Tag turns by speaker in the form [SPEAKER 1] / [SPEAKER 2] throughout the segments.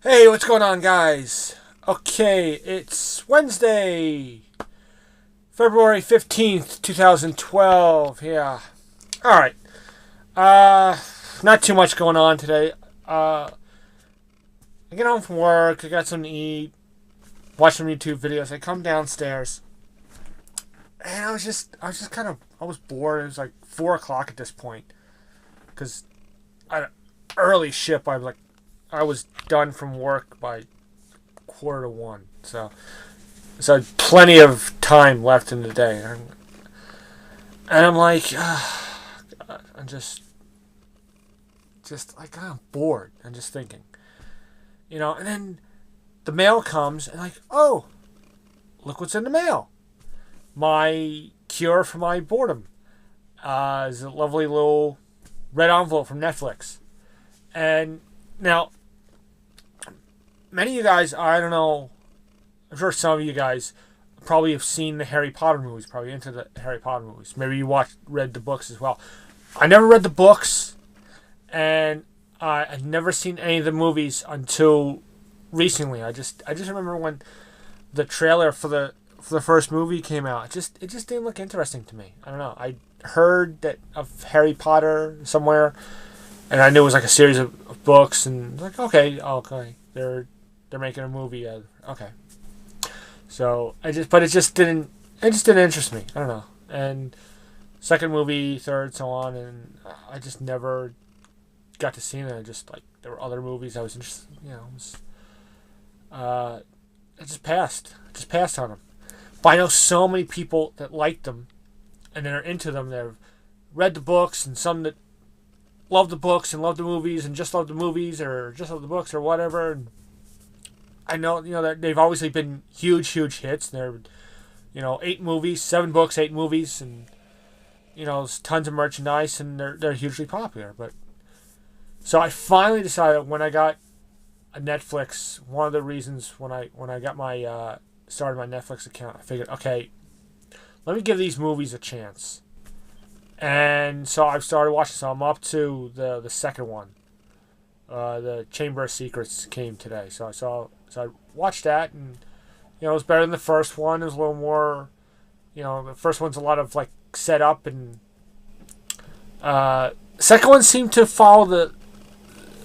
[SPEAKER 1] Hey, what's going on, guys? Okay, it's Wednesday, February 15th, 2012. Yeah. Alright. Uh, Not too much going on today. I get home from work, I got something to eat, watch some YouTube videos. I come downstairs, and I was bored. It was like 4 o'clock at this point. Because early ship, I was done from work by quarter to one. So plenty of time left in the day, and I'm like, I'm just like I'm bored. I'm just thinking, and then the mail comes, and like, oh, look what's in the mail. My cure for my boredom is a lovely little red envelope from Netflix, and now many of you guys, I don't know, I'm sure some of you guys probably have seen the Harry Potter movies, probably into the Harry Potter movies. Maybe you read the books as well. I never read the books, and I've never seen any of the movies until recently. I just remember when the trailer for the first movie came out. It just didn't look interesting to me. I don't know. I heard that of Harry Potter somewhere, and I knew it was like a series of books, and like okay, they're making a movie. Okay, so it just didn't interest me. I don't know. And second movie, third, so on, and I just never got to see them. Just like there were other movies I was interested. Uh, I just passed. I just passed on them. But I know so many people that liked them, and that are into them. They've read the books, and some that love the books and love the movies, and just love the movies, or just love the books, or whatever. And I know that they've obviously been huge hits. They're 8 movies, 7 books, 8 movies, and there's tons of merchandise, and they're hugely popular. But so I finally decided when I got a Netflix. One of the reasons when I got my started my Netflix account, I figured, okay, let me give these movies a chance. And so I've started watching. So I'm up to the second one. The Chamber of Secrets came today, so I watched that, and it was better than the first one. It was a little more, the first one's a lot of like set up, and second one seemed to follow the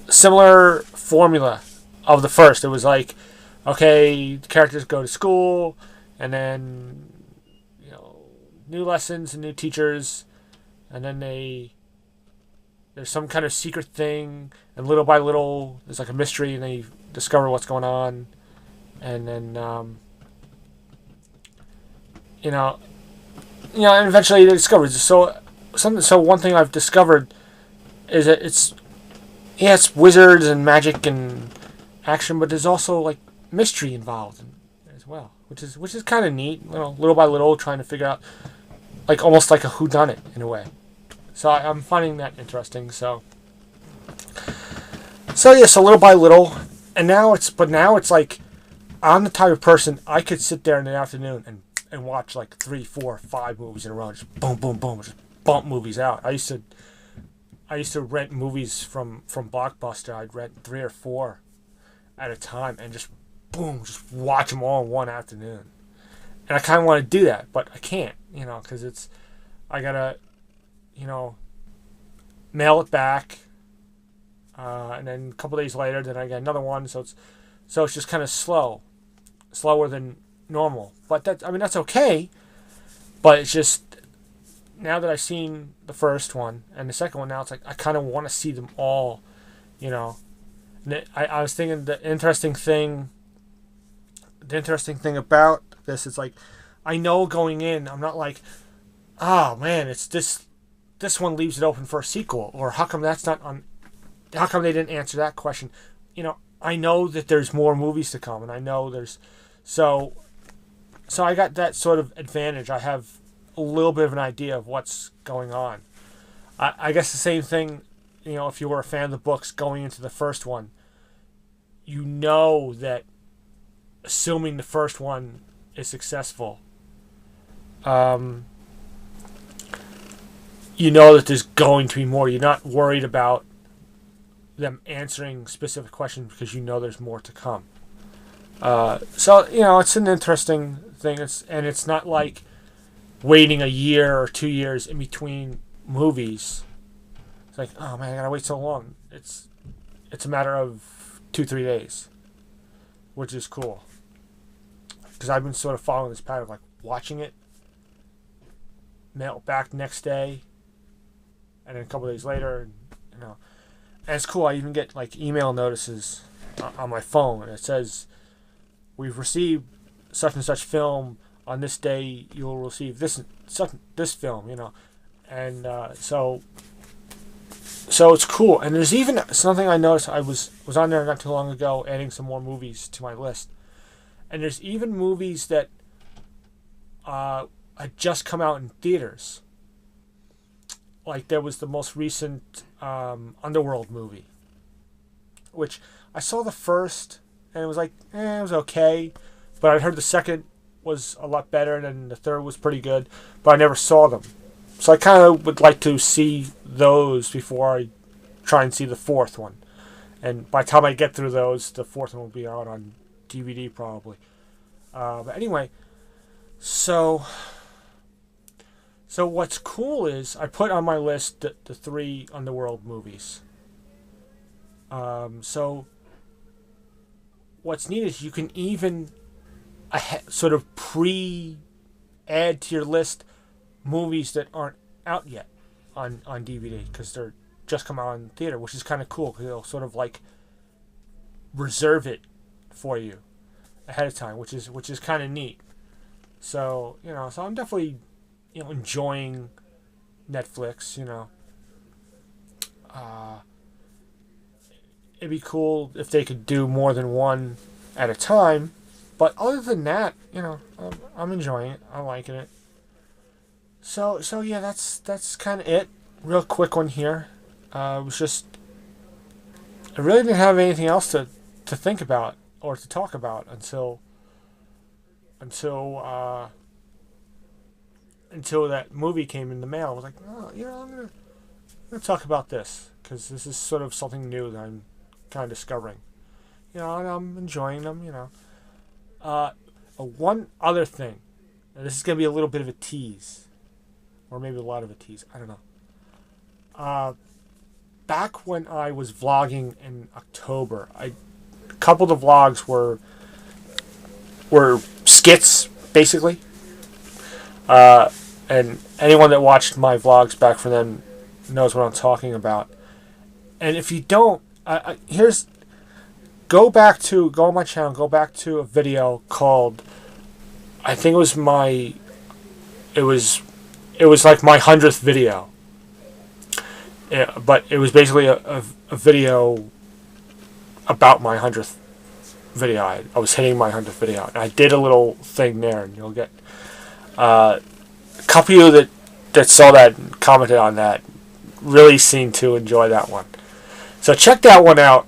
[SPEAKER 1] similar formula of the first. It was like, okay, the characters go to school, and then new lessons and new teachers, and then there's some kind of secret thing, and little by little there's like a mystery, and they discover what's going on, and then and eventually they discover. So one thing I've discovered is that it's wizards and magic and action, but there's also like mystery involved as well, which is kind of neat. Little by little, trying to figure out, like almost like a whodunit in a way. So I'm finding that interesting. So little by little, and now it's like I'm the type of person I could sit there in the afternoon and watch like 3, 4, 5 movies in a row, just boom, boom, boom, just bump movies out. I used to rent movies from Blockbuster. I'd rent 3 or 4 at a time, and just boom, just watch them all in one afternoon. And I kind of want to do that, but I can't, because I gotta, mail it back, and then a couple days later, then I get another one. So it's just kind of slower than normal. But that's okay. But it's just now that I've seen the first one and the second one, now it's like I kind of want to see them all, And I was thinking the interesting thing about this is like, I know going in, I'm not like, oh man, it's this one leaves it open for a sequel, or how come that's not on? How come they didn't answer that question? I know that there's more movies to come, and I know there's so I got that sort of advantage. I have a little bit of an idea of what's going on. I guess the same thing, if you were a fan of the books going into the first one, that assuming the first one is successful, that there's going to be more. You're not worried about them answering specific questions because you know there's more to come. So it's an interesting thing. It's not like waiting a year or 2 years in between movies. It's like, oh man, I gotta wait so long. It's a matter of 2-3 days, which is cool. Because I've been sort of following this pattern of like watching it, mail it back next day, and then a couple of days later, and it's cool. I even get like email notices on my phone, and it says, "We've received such and such film. On this day, you'll receive this film." And so it's cool. And there's even something I noticed. I was on there not too long ago, adding some more movies to my list, and there's even movies that had just come out in theaters. Like there was the most recent Underworld movie, which I saw the first, and it was like, it was okay, but I heard the second was a lot better, and then the third was pretty good, but I never saw them. So I kind of would like to see those before I try and see the fourth one. And by the time I get through those, the fourth one will be out on DVD probably. But anyway, so what's cool is I put on my list the 3 Underworld movies. So what's neat is you can even sort of add to your list movies that aren't out yet on DVD because they're just come out in theater, which is kind of cool because they'll sort of like reserve it for you ahead of time, which is kind of neat. So so I'm definitely enjoying Netflix. It'd be cool if they could do more than one at a time. But other than that, I'm enjoying it. I'm liking it. So yeah, that's kind of it. Real quick one here. It was just I really didn't have anything else to think about or to talk about until that movie came in the mail. I was like, oh, I'm gonna talk about this because this is sort of something new that I'm kind of discovering. And I'm enjoying them. One other thing. Now this is going to be a little bit of a tease. Or maybe a lot of a tease. I don't know. Back when I was vlogging in October, a couple of the vlogs were skits, basically. And anyone that watched my vlogs back from then knows what I'm talking about. And if you don't, go on my channel, go back to a video called, I think it was like my 100th video. Yeah, but it was basically a video about my 100th video. I was hitting my 100th video. And I did a little thing there, and you'll get a couple of you that saw that and commented on that really seemed to enjoy that one. So check that one out.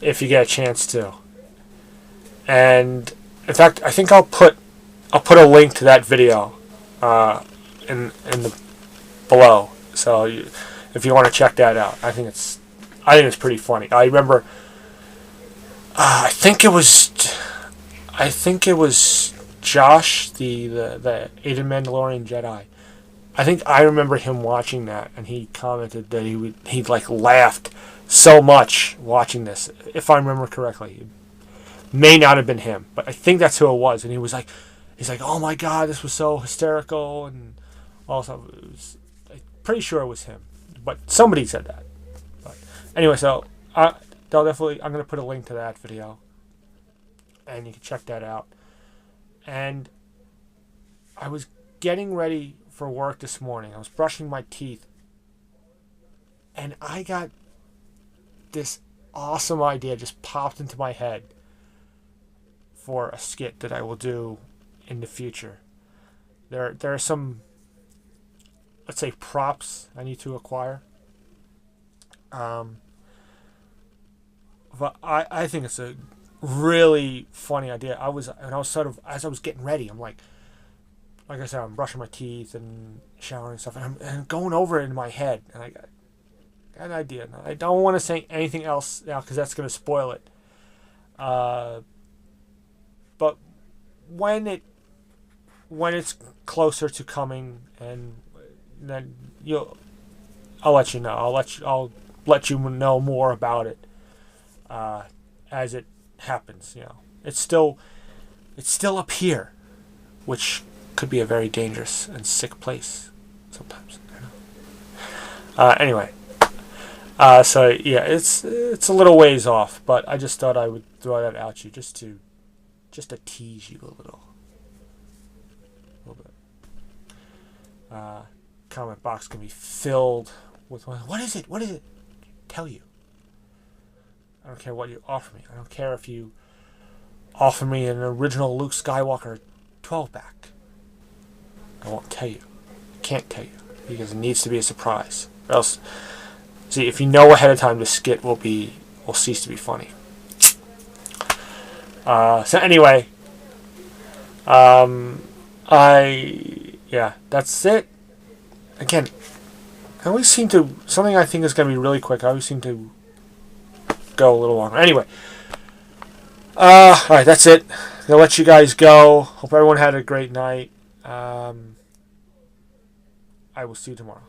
[SPEAKER 1] If you get a chance to. And in fact, I think I'll put a link to that video in the below. So if you want to check that out, I think it's pretty funny. I remember I think it was Josh, the Aiden Mandalorian Jedi. I think I remember him watching that, and he commented that he like laughed so much watching this, if I remember correctly. It may not have been him, but I think that's who it was. And he's like, oh my god, this was so hysterical, and also I'm pretty sure it was him, but somebody said that. But anyway, so I'm going to put a link to that video, and you can check that out. And I was getting ready for work this morning. I was brushing my teeth, and I got this awesome idea just popped into my head for a skit that I will do in the future. There are some, let's say, props I need to acquire. But I think it's a really funny idea. I was sort of, as I was getting ready, I'm like I said, I'm brushing my teeth and showering and stuff, and I'm going over it in my head, and I got an idea. I don't want to say anything else now because that's going to spoil it. But when it's closer to coming, and then I'll let you know. I'll let you know more about it as it happens. It's still up here, which could be a very dangerous and sick place sometimes. Anyway, so yeah, it's a little ways off, but I just thought I would throw that out to you just to tease you a little bit. Comment box can be filled with what is it? What is it? Tell you. I don't care what you offer me. I don't care if you offer me an original Luke Skywalker 12-pack. I won't tell you. I can't tell you because it needs to be a surprise. Or else, see, if you know ahead of time, the skit will cease to be funny. So anyway, that's it. Again, I always seem to something I think is going to be really quick. I always seem to go a little longer. Anyway, all right, that's it. I'm gonna let you guys go. Hope everyone had a great night. I will see you tomorrow.